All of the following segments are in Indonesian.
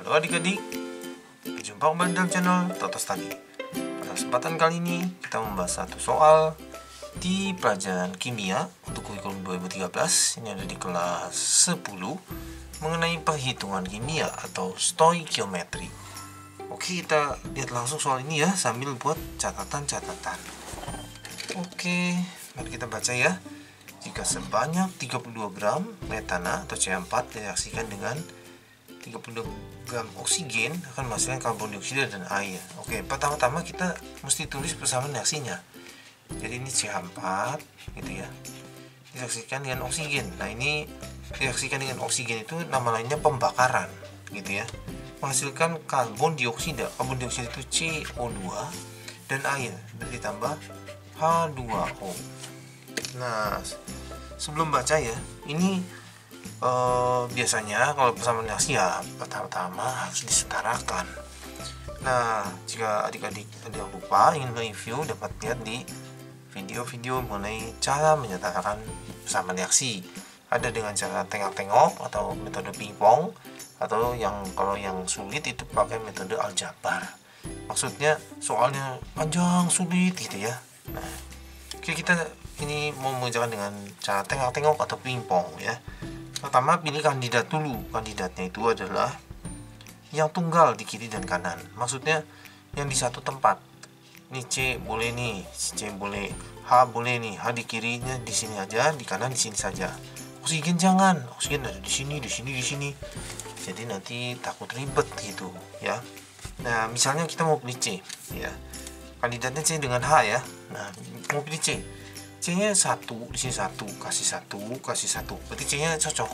Halo adik-adik, berjumpa kembali dalam channel Toto Study. Pada kesempatan kali ini kita membahas satu soal di pelajaran kimia untuk kurikulum 2013. Ini ada di kelas 10 mengenai perhitungan kimia atau stoikiometri. Oke, kita lihat langsung soal ini ya sambil buat catatan-catatan. Oke, mari kita baca ya. Jika sebanyak 32 gram metana atau CH4 direaksikan dengan 32 gram oksigen akan menghasilkan karbon dioksida dan air. Oke, pertama-tama kita mesti tulis persamaan reaksinya. Jadi ini CH4 gitu ya. Direaksikan dengan oksigen. Nah, ini direaksikan dengan oksigen itu nama lainnya pembakaran gitu ya. Menghasilkan karbon dioksida. Karbon dioksida itu CO2 dan air ditambah H2O. Nah, sebelum baca ya, ini biasanya kalau persamaan reaksi ya pertama-tama harus disetarakan. Nah, jika adik-adik ada yang lupa ingin review, dapat lihat di video-video mengenai cara menyetarakan persamaan reaksi. Ada dengan cara tengok-tengok atau metode pingpong, atau kalau yang sulit itu pakai metode aljabar. Maksudnya soalnya panjang sulit gitu ya. Nah, oke, kita ini mau mengerjakan dengan cara tengok-tengok atau pingpong ya. Pertama, pilih kandidat dulu. Kandidatnya itu adalah yang tunggal di kiri dan kanan. Maksudnya yang di satu tempat. Ini C boleh nih, C boleh, H boleh nih. H di kirinya di sini aja, di kanan di sini saja. Oksigen jangan. Oksigen ada di sini, di sini, di sini. Jadi nanti takut ribet gitu ya. Nah, misalnya kita mau pilih C ya. Kandidatnya C dengan H ya. Nah, mau pilih C. C-nya 1, di sini 1, kasih 1, kasih 1. Berarti C-nya cocok.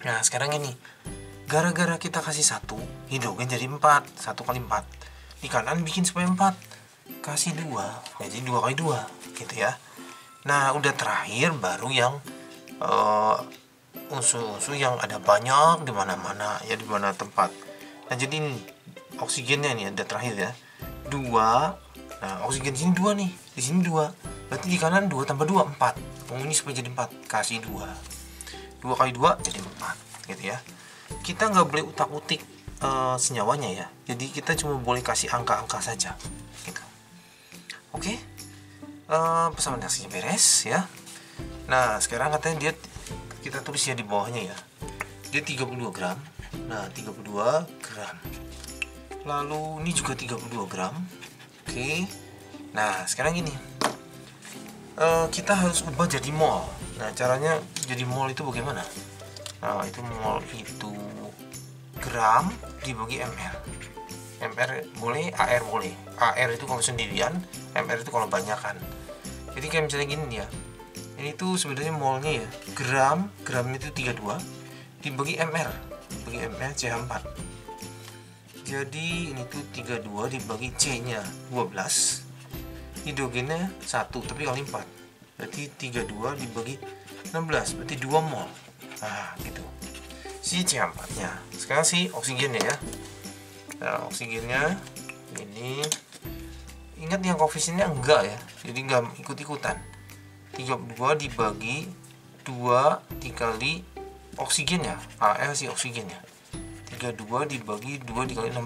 Nah, sekarang ini gara-gara kita kasih 1, hidrogen jadi 4, 1 kali 4. Di kanan bikin supaya 4. Kasih 2, jadi 2 kali 2 gitu ya. Nah, udah terakhir baru yang unsur-unsur yang ada banyak di mana-mana ya, di mana tempat. Nah, jadi ini oksigennya nih ada terakhir ya. 2. Nah, oksigen di sini 2 nih, di sini 2. Berarti di kanan 2 tambah 2, 4. Ini supaya jadi 4, kasih 2. 2 kali 2 jadi 4 gitu ya. Kita nggak boleh utak-utik senyawanya ya. Jadi kita cuma boleh kasih angka-angka saja gitu. Oke. Persamaan reaksinya beres ya. Nah, sekarang katanya kita tulis ya di bawahnya ya. Dia 32 gram. Nah, 32 gram. Lalu ini juga 32 gram. Oke. Nah, sekarang gini. Kita harus ubah jadi mol. Nah, caranya jadi mol itu bagaimana? Nah, itu mol itu gram dibagi ml. ml boleh, AR boleh. AR itu kalau sendirian, ml itu kalau banyakan. Jadi kayak misalnya gini ya. Ini tuh sebenarnya molnya ya. Gram itu 32 dibagi ml. Dibagi ml CH4. Jadi ini tuh 32 dibagi C-nya 12. Hidrogennya 1 tapi kali 4, berarti 32 dibagi 16, berarti 2 mol. Nah, gitu si CH4 nya. Sekarang si oksigennya ya. Nah, oksigennya ini, ingat yang koefisiennya enggak ya, jadi enggak ikut-ikutan. 32 dibagi 2 dikali oksigennya, Al si oksigennya. 32 dibagi 2 dikali 16,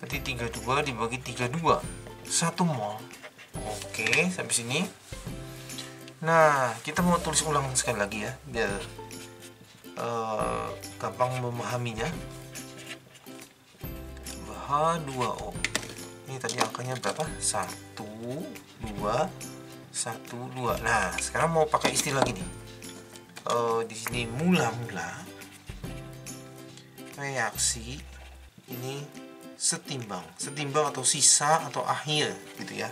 berarti 32 dibagi 32, 1 mol. Oke, sampai sini. Nah, kita mau tulis ulang sekali lagi ya, biar gampang memahaminya. H2O. Ini tadi angkanya berapa? 1, 2, 1, 2. Nah, sekarang mau pakai istilah gini. Di sini mula-mula reaksi ini setimbang atau sisa atau akhir gitu ya,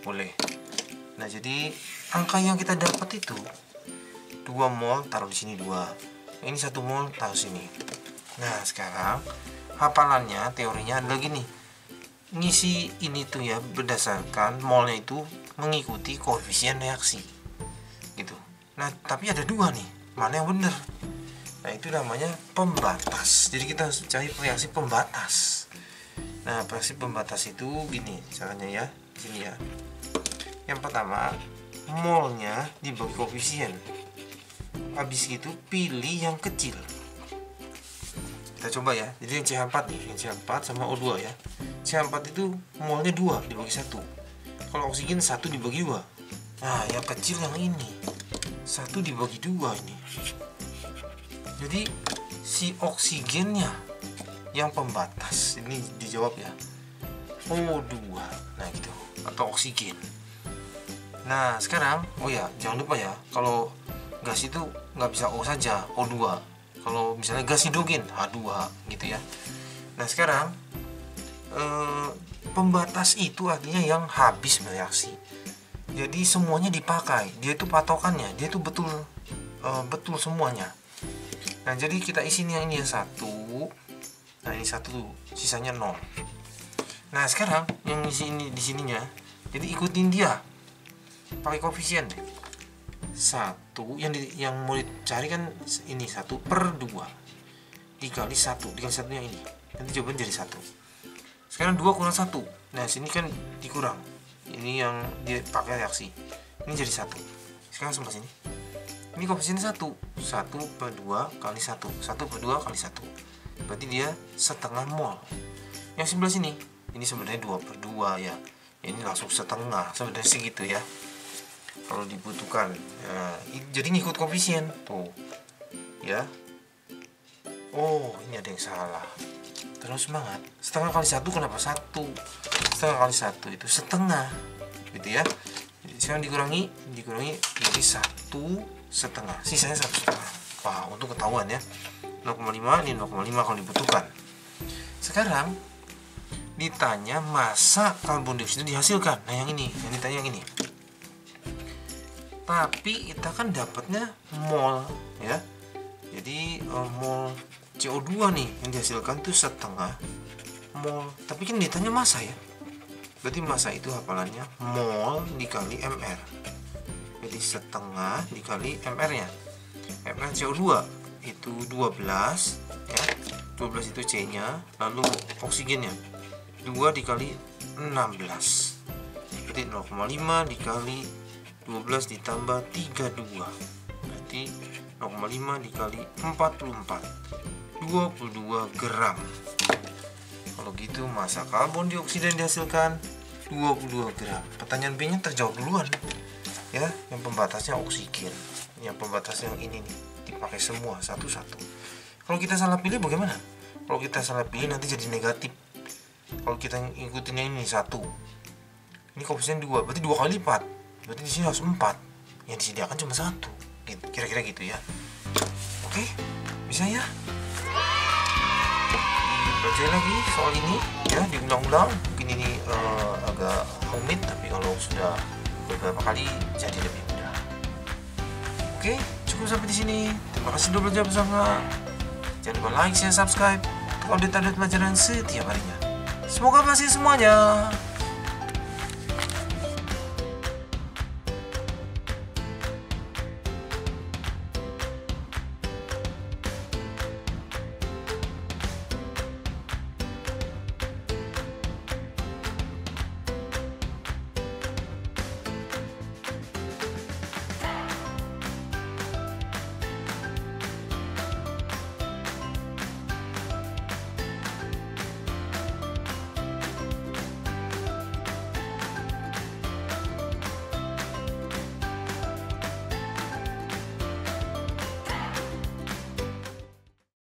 boleh. Nah, jadi angka yang kita dapat itu 2 mol taruh di sini 2, ini 1 mol taruh sini. Nah, sekarang hafalannya, teorinya adalah gini, ngisi ini tuh ya berdasarkan molnya itu mengikuti koefisien reaksi gitu. Nah, tapi ada 2 nih, mana yang benar? Nah, itu namanya pembatas. Jadi kita harus cari reaksi pembatas. Nah, reaksi pembatas itu gini caranya ya, gini ya. Yang pertama, molnya dibagi koefisien. Habis itu pilih yang kecil. Kita coba ya. Jadi yang CH4 nih, yang CH4 sama O2 ya. CH4 itu molnya 2 dibagi 1. Kalau oksigen 1 dibagi 2. Nah, yang kecil yang ini 1 dibagi 2 ini. Jadi si oksigennya yang pembatas ini dijawab ya, O2. Nah gitu, atau oksigen. Nah sekarang, oh ya jangan lupa ya, kalau gas itu nggak bisa O saja, O2. Kalau misalnya gas hidrogen H2 gitu ya. Nah sekarang pembatas itu artinya yang habis bereaksi. Jadi semuanya dipakai, dia itu patokannya, dia itu betul betul semuanya. Nah jadi kita isi yang ini yang 1. Nah ini 1, sisanya 0. Nah sekarang yang isi ini di sininya, jadi ikutin dia pakai koefisien 1. Yang mau dicari kan ini 1/2 dikali 1 dikali 1 yang ini, nanti jawaban jadi 1. Sekarang 2 kurang 1. Nah sini kan dikurang, ini yang dia pakai reaksi, ini jadi 1. Sekarang sama sini, ini koefisien 1 1/2 kali 1 1/2 kali 1, berarti dia setengah mol. Yang sebelah sini ini sebenarnya 2/2 ya, ini langsung setengah sebenarnya segitu ya kalau dibutuhkan. Jadi ngikut koefisien tuh ya. Oh ini ada yang salah, terus semangat. Setengah kali 1 kenapa 1? Setengah kali 1 itu setengah gitu ya. Jadi sekarang dikurangi jadi 1/2, sisanya 1/2. Wah untuk ketahuan ya, 0,5 ini 0,5 kalau dibutuhkan. Sekarang ditanya massa karbon dioksida dihasilkan. Nah yang ini, yang ditanya yang ini. Tapi kita kan dapatnya mol ya. Jadi mol CO2 nih yang dihasilkan tuh setengah mol. Tapi kan ditanya massa ya. Berarti massa itu hafalannya mol dikali mr. Jadi setengah dikali mr-nya. Mr CO2 itu 12 ya. 12 itu C-nya, lalu oksigennya 2 dikali 16. Berarti 0,5 dikali 12 ditambah 32. Berarti 0,5 dikali 44. 22 gram. Kalau gitu massa karbon dioksida yang dihasilkan 22 gram. Pertanyaan B-nya terjawab duluan. Ya, yang pembatasnya oksigen. Yang pembatas yang ini nih dipakai semua satu-satu. Kalau kita salah pilih bagaimana? Kalau kita salah pilih nanti jadi negatif. Kalau kita ngikutin yang ini 1, ini koefisien 2, berarti 2 kali lipat. Berarti di sini harus 4. Yang disediakan cuma 1. Gitu, kira-kira gitu ya. Oke, bisa ya? Baca lagi soal ini ya, diulang-ulang. Mungkin ini agak rumit, tapi kalau sudah beberapa kali jadi lebih mudah. Oke, cukup sampai di sini. Terima kasih sudah belajar bersama. Jangan lupa like, share, subscribe untuk update-update pelajaran setiap harinya. Semoga berhasil semuanya.